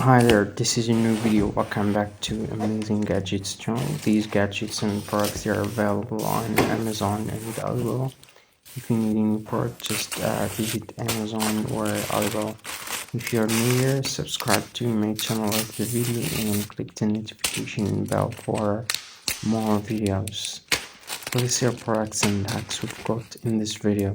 Hi there, this is a new video. Welcome back to Amazing Gadgets channel. These gadgets and products are available on Amazon and Alibaba. If you need any product, just visit Amazon or Alibaba. If you're new here, subscribe to my channel, like the video, and click the notification bell for more videos. Let's see our products and hacks we've got in this video.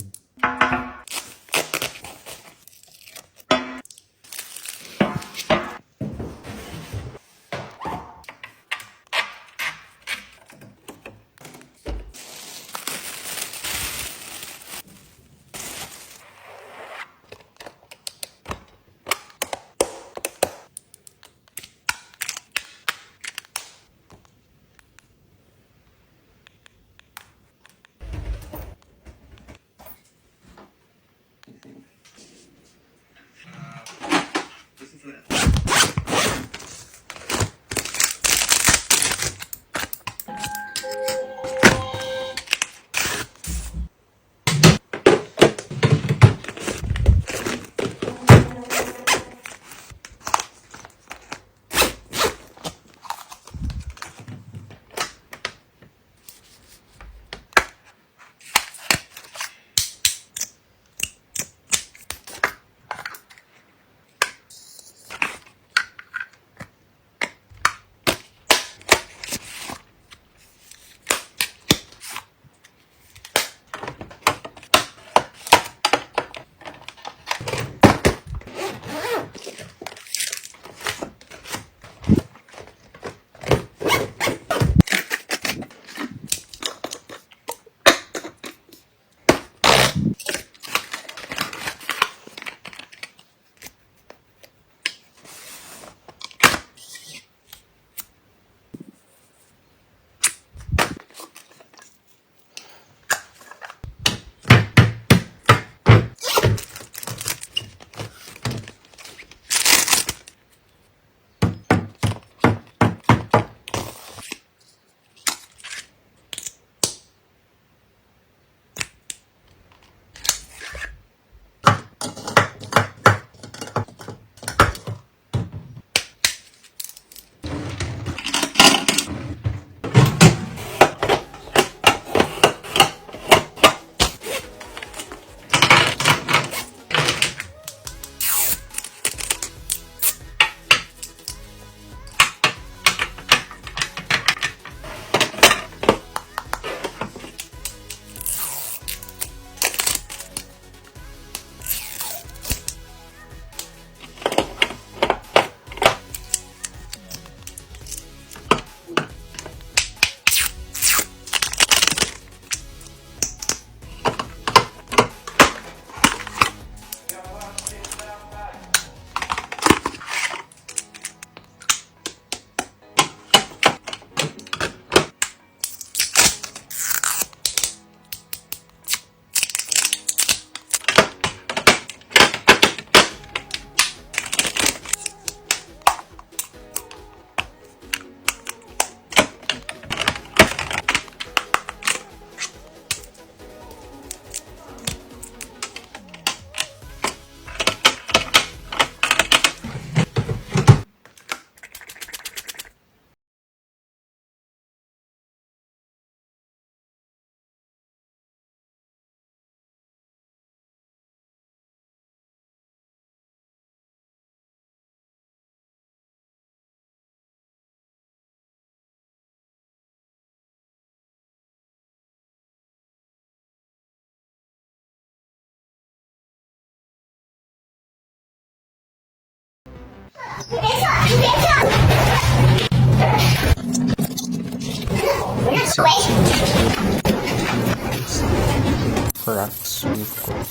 Products we've got.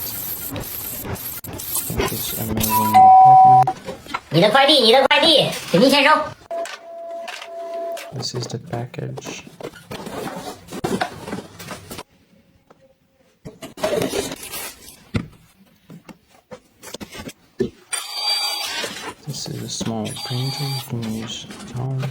This amazing apartment. 你的快递，你的快递，请您签收。 This is the package. This is a small printer you can use at home.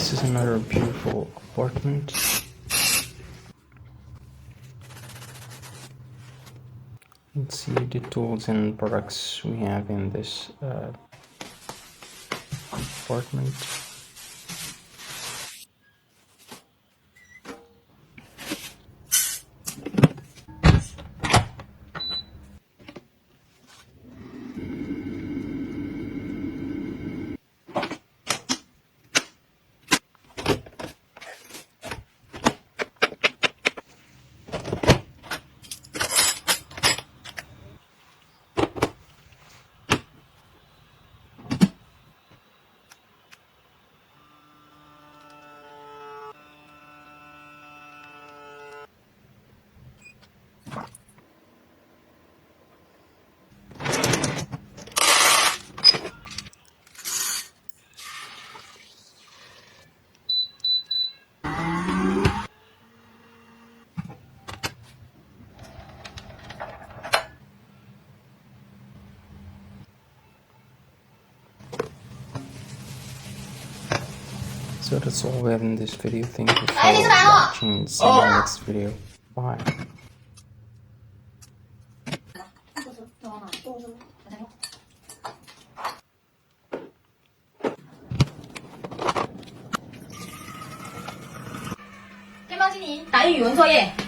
This is another beautiful apartment. Let's see the tools and products we have in this apartment. So that's all we have in this video. Thank you for watching. See you in the next video. Bye. 天猫精灵打印语文作业。